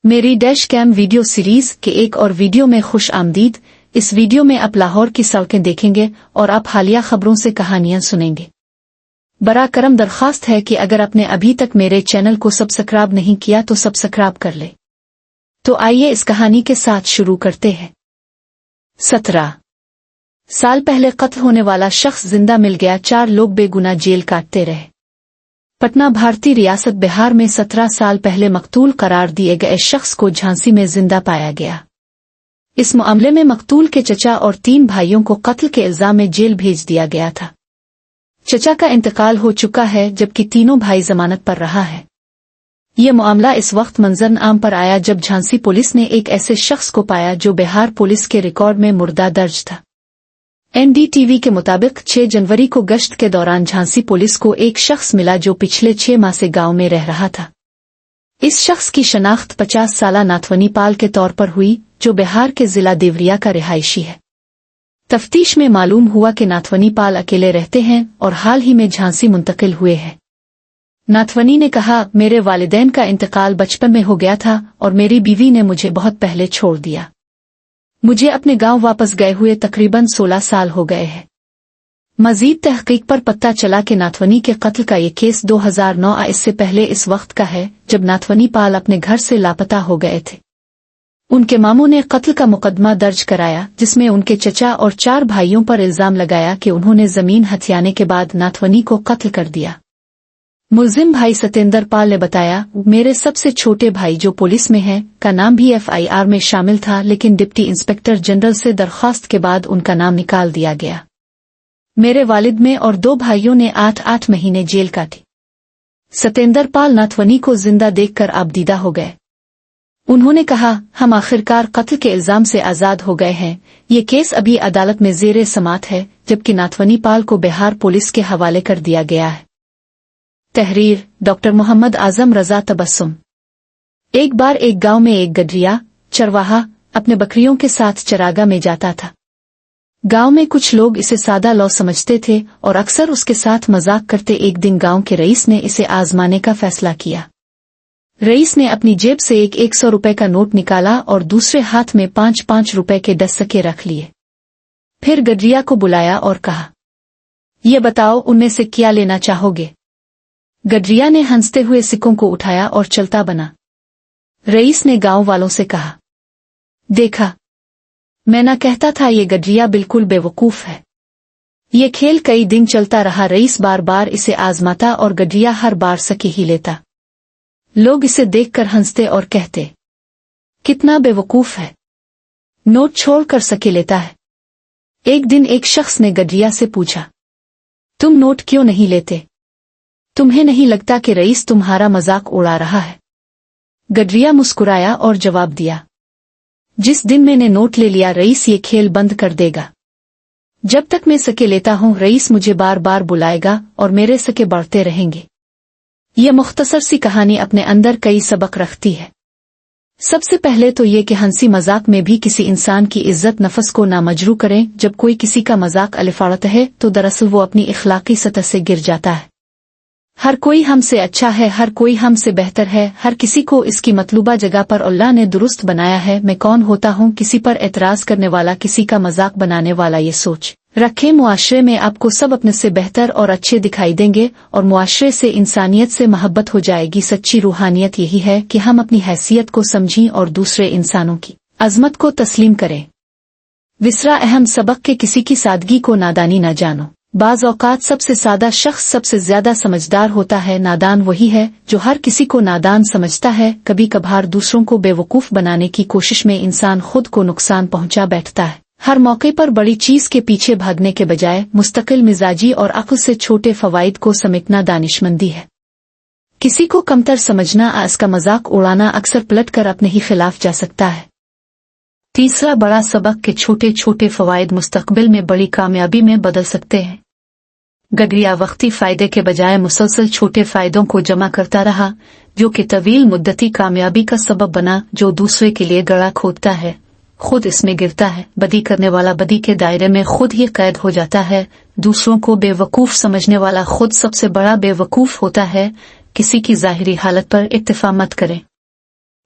मेरी dash cam video series के एक और वीडियो में खुश आमदीद। इस वीडियो में आप लाहौर की सड़कें देखेंगे और आप हालिया खबरों से कहानियां सुनेंगे। बरा करम दरखास्त है कि अगर आपने अभी तक मेरे चैनल को सब्सक्राइब नहीं किया तो सब्सक्राइब कर ले। तो आइए इस कहानी के साथ शुरू करते हैं। 17 साल पहले कत्ल होने वाला शख्स जिंदा मिल गया, 4 लोग बेगुनाह जेल काटते रहे। पटना भारतीय रियासत बिहार में 17 साल पहले मकतूल करार दिए गए शख्स को झांसी में जिंदा पाया गया। इस मामले में मकतूल के चचा और 3 भाइयों को कत्ल के इल्जाम में जेल भेज दिया गया था। चचा का इंतकाल हो चुका है जबकि तीनों भाई जमानत पर रहा है। ये मामला इस वक्त मंजर आम पर आया जब झांसी पुलिस ने एक ऐसे शख्स को पाया जो बिहार पुलिस के रिकॉर्ड में मुर्दा दर्ज था। NDTV के मुताबिक 6 जनवरी को गश्त के दौरान झांसी पुलिस को एक शख्स मिला जो पिछले 6 माह से गांव में रह रहा था। इस शख्स की शनाख्त 50 साला नाथवनी पाल के तौर पर हुई जो बिहार के जिला देवरिया का रिहायशी है। तफ्तीश में मालूम हुआ कि नाथवनी पाल अकेले रहते हैं और हाल ही में झांसी मुंतकिल हुए हैं। नाथवनी ने कहा, मेरे वालिदैन का इंतकाल बचपन में हो गया था और मेरी बीवी ने मुझे बहुत पहले छोड़ दिया। मुझे अपने गांव वापस गए हुए तकरीबन 16 साल हो गए हैं। मजीद तहकीक पर पता चला कि नाथवनी के कत्ल का ये केस 2009 इससे पहले इस वक्त का है जब नाथवनी पाल अपने घर से लापता हो गए थे। उनके मामू ने कत्ल का मुकदमा दर्ज कराया जिसमें उनके चचा और 4 भाइयों पर इल्जाम लगाया कि उन्होंने जमीन हथियाने के बाद नाथवनी को कत्ल कर दिया। मुलजिम भाई सतेंद्र पाल ने बताया, मेरे सबसे छोटे भाई जो पुलिस में है का नाम भी FIR में शामिल था, लेकिन डिप्टी इंस्पेक्टर जनरल से दरख्वास्त के बाद उनका नाम निकाल दिया गया। मेरे वालिद में और 2 भाइयों ने 8-8 महीने जेल काटी। सतेंद्र पाल नाथवनी को जिंदा देखकर आबदीदा हो गए। उन्होंने कहा, हम आखिरकार कत्ल के इल्जाम से आजाद हो गए हैं। ये केस अभी अदालत में ज़ेरे समात है जबकि नाथवनी पाल को बिहार पुलिस के हवाले कर दिया गया है। तहरीर डॉक्टर मोहम्मद आजम रजा तबस्सुम। एक बार एक गांव में एक गडरिया चरवाहा अपने बकरियों के साथ चरागा में जाता था। गांव में कुछ लोग इसे सादा लौ समझते थे और अक्सर उसके साथ मजाक करते। एक दिन गांव के रईस ने इसे आजमाने का फैसला किया। रईस ने अपनी जेब से एक 100 रुपए का नोट निकाला और दूसरे हाथ में 5-5 रुपए के 10 सिक्के रख लिए। फिर गडरिया को बुलाया और कहा, ये बताओ उनमें से क्या लेना चाहोगे। गडरिया ने हंसते हुए सिक्कों को उठाया और चलता बना। रईस ने गांव वालों से कहा, देखा, मैं ना कहता था ये गडरिया बिल्कुल बेवकूफ है। ये खेल कई दिन चलता रहा। रईस बार बार इसे आजमाता और गडरिया हर बार सके ही लेता। लोग इसे देखकर हंसते और कहते, कितना बेवकूफ है, नोट छोड़कर सके लेता है। एक दिन एक शख्स ने गडरिया से पूछा, तुम नोट क्यों नहीं लेते? तुम्हें नहीं लगता कि रईस तुम्हारा मजाक उड़ा रहा है? गडरिया मुस्कुराया और जवाब दिया, जिस दिन मैंने नोट ले लिया रईस ये खेल बंद कर देगा। जब तक मैं सके लेता हूं रईस मुझे बार बार बुलाएगा और मेरे सके बढ़ते रहेंगे। यह मुख्तसर सी कहानी अपने अंदर कई सबक रखती है। सबसे पहले तो ये कि हंसी मजाक में भी किसी इंसान की इज्जत नफस को ना मजरू करें। जब कोई किसी का मजाक अलिफाड़ता है तो दरअसल वो अपनी इखलाकी सतह से गिर जाता है। हर कोई हमसे अच्छा है, हर कोई हमसे बेहतर है, हर किसी को इसकी मतलूबा जगह पर अल्लाह ने दुरुस्त बनाया है। मैं कौन होता हूँ किसी पर एतराज करने वाला, किसी का मजाक बनाने वाला। ये सोच रखें, मुआशरे में आपको सब अपने से बेहतर और अच्छे दिखाई देंगे और मुआशरे से इंसानियत से मोहब्बत हो जाएगी। सच्ची रूहानियत यही है कि हम अपनी हैसियत को समझें और दूसरे इंसानों की अजमत को तस्लीम करें। विसरा अहम सबक के किसी की सादगी को नादानी न जानो। बाज औकात सबसे सादा शख्स सबसे ज्यादा समझदार होता है। नादान वही है जो हर किसी को नादान समझता है। कभी कभार दूसरों को बेवकूफ बनाने की कोशिश में इंसान खुद को नुकसान पहुंचा बैठता है। हर मौके पर बड़ी चीज के पीछे भागने के बजाय मुस्तकिल मिजाजी और अक्ल से छोटे फवाइद को समेटना दानिशमंदी है। किसी को कमतर समझना, इसका मजाक उड़ाना अक्सर पलट कर अपने ही खिलाफ जा सकता है। तीसरा बड़ा सबक के छोटे छोटे फवाइद मुस्तकबिल में बड़ी कामयाबी में बदल सकते हैं। गडरिया वक्ती फायदे के बजाय मुसलसल छोटे फायदों को जमा करता रहा जो कि तवील मुद्दती कामयाबी का सबब बना। जो दूसरे के लिए गड़ा खोदता है खुद इसमें गिरता है। बदी करने वाला बदी के दायरे में खुद ही कैद हो जाता है। दूसरों को बेवकूफ समझने वाला खुद सबसे बड़ा बेवकूफ होता है। किसी की जाहिरी हालत पर इत्तेफा मत करें।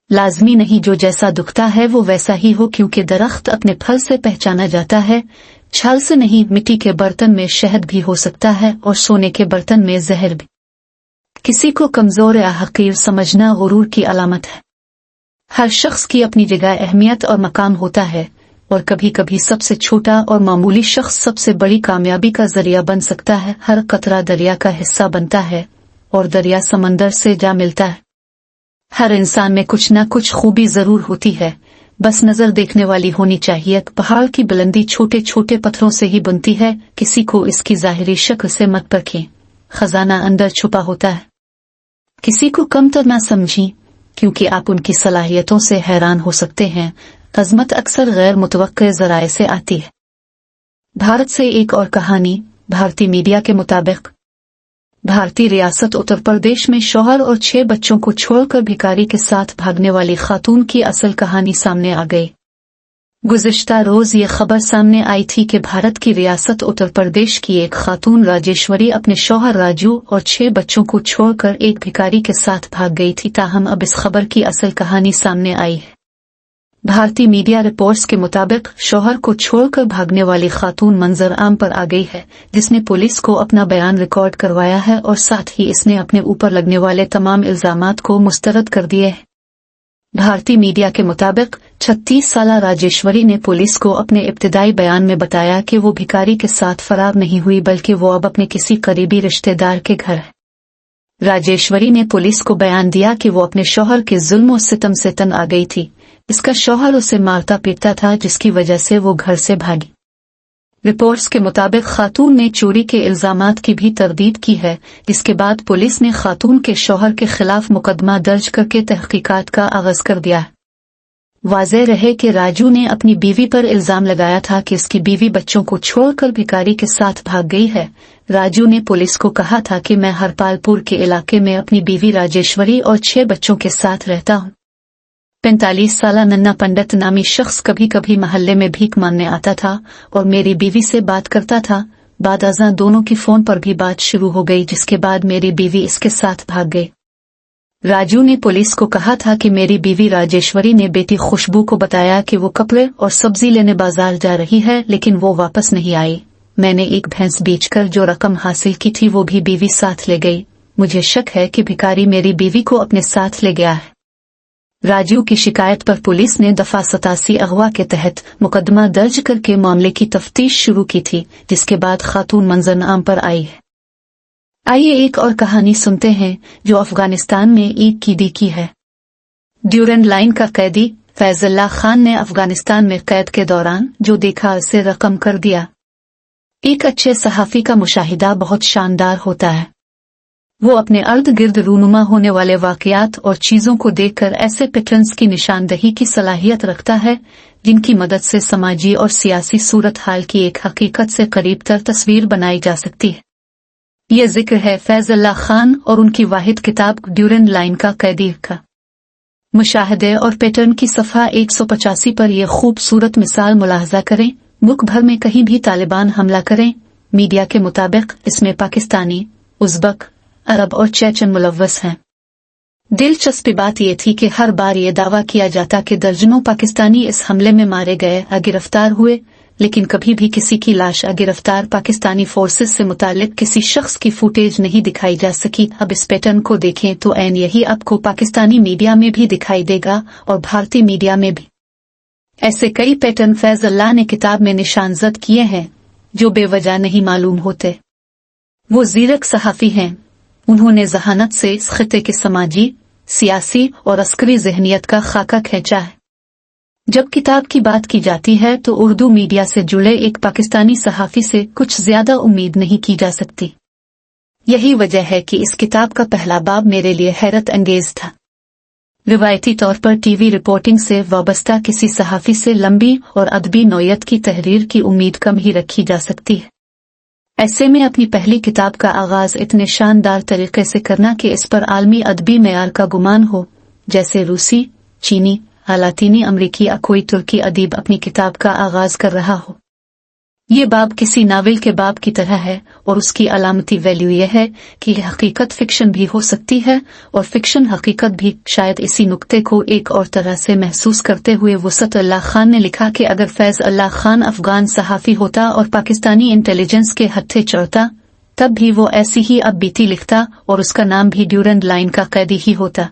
लाजमी नहीं जो जैसा दुखता है वो वैसा ही हो, क्योंकि दरख्त अपने फल से पहचाना जाता है, छाल से नहीं। मिट्टी के बर्तन में शहद भी हो सकता है और सोने के बर्तन में जहर भी। किसी को कमजोर या हकीर समझना गुरूर की अलामत है। हर शख्स की अपनी जगह अहमियत और मकाम होता है, और कभी कभी सबसे छोटा और मामूली शख्स सबसे बड़ी कामयाबी का जरिया बन सकता है। हर कतरा दरिया का हिस्सा बनता है और दरिया समंदर से जा मिलता है। हर इंसान में कुछ न कुछ खूबी जरूर होती है, बस नजर देखने वाली होनी चाहिए। पहाड़ की बुलंदी छोटे छोटे पत्थरों से ही बनती है। किसी को इसकी जाहिरी शक्ल से मत परखें, खजाना अंदर छुपा होता है। किसी को कमतर न समझें, क्योंकि आप उनकी सलाहियतों से हैरान हो सकते हैं। अजमत अक्सर गैर मुतवक्के जराए से आती है। भारत से एक और कहानी। भारतीय मीडिया के मुताबिक भारतीय रियासत उत्तर प्रदेश में शौहर और 6 बच्चों को छोड़कर भिखारी के साथ भागने वाली खातून की असल कहानी सामने आ गई। गुज़िश्ता रोज ये खबर सामने आई थी कि भारत की रियासत उत्तर प्रदेश की एक खातून राजेश्वरी अपने शौहर राजू और 6 बच्चों को छोड़कर एक भिखारी के साथ भाग गई थी। ताहम अब इस खबर की असल कहानी सामने आई है। भारतीय मीडिया रिपोर्ट्स के मुताबिक शौहर को छोड़कर भागने वाली खातून मंजर आम पर आ गई है, जिसने पुलिस को अपना बयान रिकॉर्ड करवाया है और साथ ही इसने अपने ऊपर लगने वाले तमाम इल्जामात को मुस्तरद कर दिए हैं। भारतीय मीडिया के मुताबिक 36 साला राजेश्वरी ने पुलिस को अपने इब्तिदाई बयान में बताया कि वो भिखारी के साथ फरार नहीं हुई, बल्कि वो अब अपने किसी करीबी रिश्तेदार के घर है। राजेश्वरी ने पुलिस को बयान दिया कि वो अपने शौहर के जुल्म और सितम से तंग आ गई थी। इसका शौहर उसे मारता पीटता था, जिसकी वजह से वो घर से भागी। रिपोर्ट्स के मुताबिक खातून ने चोरी के इल्जामात की भी तरदीद की है, जिसके बाद पुलिस ने खातून के शौहर के खिलाफ मुकदमा दर्ज करके तहकीकात का आगाज कर दिया। वाज़ेह रहे कि राजू ने अपनी बीवी पर इल्जाम लगाया था कि उसकी बीवी बच्चों को छोड़कर भिखारी के साथ भाग गई है। राजू ने पुलिस को कहा था कि मैं हरपालपुर के इलाके में अपनी बीवी राजेश्वरी और 6 बच्चों के साथ रहता हूँ। 45 साला नन्ना पंडित नामी शख्स कभी कभी महल्ले में भीख मांगने आता था और मेरी बीवी से बात करता था। बाद अज़ां दोनों की फोन पर भी बात शुरू हो गई, जिसके बाद मेरी बीवी इसके साथ भाग गई। राजू ने पुलिस को कहा था कि मेरी बीवी राजेश्वरी ने बेटी खुशबू को बताया कि वो कपड़े और सब्जी लेने बाजार जा रही है, लेकिन वो वापस नहीं आई। मैंने एक भैंस बेचकर जो रकम हासिल की थी वो भी बीवी साथ ले गई। मुझे शक है कि भिखारी मेरी बीवी को अपने साथ ले गया है। राजू की शिकायत पर पुलिस ने दफा 87 अगवा के तहत मुकदमा दर्ज करके मामले की तफ्तीश शुरू की थी, जिसके बाद खातून मंजरआम पर आई है। आइए एक और कहानी सुनते हैं जो अफगानिस्तान में ईद की दी की है। ड्यूरेंट लाइन का कैदी फैजुल्लाह खान ने अफगानिस्तान में कैद के दौरान जो देखा उसे रकम कर दिया। एक अच्छे सहाफी का मुशाहिदा बहुत शानदार होता है। वो अपने अर्द गिर्द रूनुमा होने वाले वाकयात और चीजों को देखकर ऐसे पैटर्न्स की निशानदही की सलाहियत रखता है जिनकी मदद से समाजी और सियासी सूरत हाल की एक हकीकत से करीब तर तस्वीर बनाई जा सकती है। ये जिक्र है फैजुल्लाह खान और उनकी वाहिद किताब ड्यूरेंट लाइन का कैदी का। मुशाहदे और पैटर्न की सफ़ा 185 पर यह खूबसूरत मिसाल मुलाहजा करें। मुल्क भर में कहीं भी तालिबान हमला करें, मीडिया के मुताबिक इसमें पाकिस्तानी, उज़्बक, अरब और चेचन मुलव्वस हैं। दिलचस्प बात यह थी कि हर बार ये दावा किया जाता कि दर्जनों पाकिस्तानी इस हमले में मारे गए या गिरफ्तार हुए, लेकिन कभी भी किसी की लाश या गिरफ्तार पाकिस्तानी फोर्सेस से मुतालिक किसी शख्स की फुटेज नहीं दिखाई जा सकी। अब इस पैटर्न को देखें तो ऐन यही आपको पाकिस्तानी मीडिया में भी दिखाई देगा और भारतीय मीडिया में भी। ऐसे कई पैटर्न फैजुल्लाह ने किताब में निशानजद किए हैं जो बेवजह नहीं मालूम होते। वो ज़ीरक सहाफ़ी हैं। उन्होंने ज़हानत से इस खिते के समाजी, सियासी और अस्करी ज़हनियत का खाका खींचा है। जब किताब की बात की जाती है तो उर्दू मीडिया से जुड़े एक पाकिस्तानी सहाफ़ी से कुछ ज्यादा उम्मीद नहीं की जा सकती। यही वजह है कि इस किताब का पहला बाब मेरे लिए हैरत अंगेज था। रिवायती तौर पर टीवी रिपोर्टिंग से वाबस्ता किसी सहाफ़ी से लंबी और अदबी नौयत की तहरीर की उम्मीद कम ही रखी जा सकती है। ऐसे में अपनी पहली किताब का आगाज इतने शानदार तरीके से करना कि इस पर आलमी अदबी मेयार का गुमान हो, जैसे रूसी, चीनी, लातीनी अमरीकी या कोई तुर्की अदीब अपनी किताब का आगाज कर रहा हो। یہ باب کسی ناول کے باب کی طرح ہے اور اس کی علامتی ویلیو یہ ہے کہ حقیقت فکشن بھی ہو سکتی ہے اور فکشن حقیقت بھی. شاید اسی نقطے کو ایک اور طرح سے محسوس کرتے ہوئے وسعت اللہ خان نے لکھا کہ اگر فیض اللہ خان افغان صحافی ہوتا اور پاکستانی انٹیلیجنس کے ہتھے چڑھتا تب بھی وہ ایسی ہی اب بیتی لکھتا اور اس کا نام بھی ڈیورنڈ لائن کا قیدی ہی ہوتا.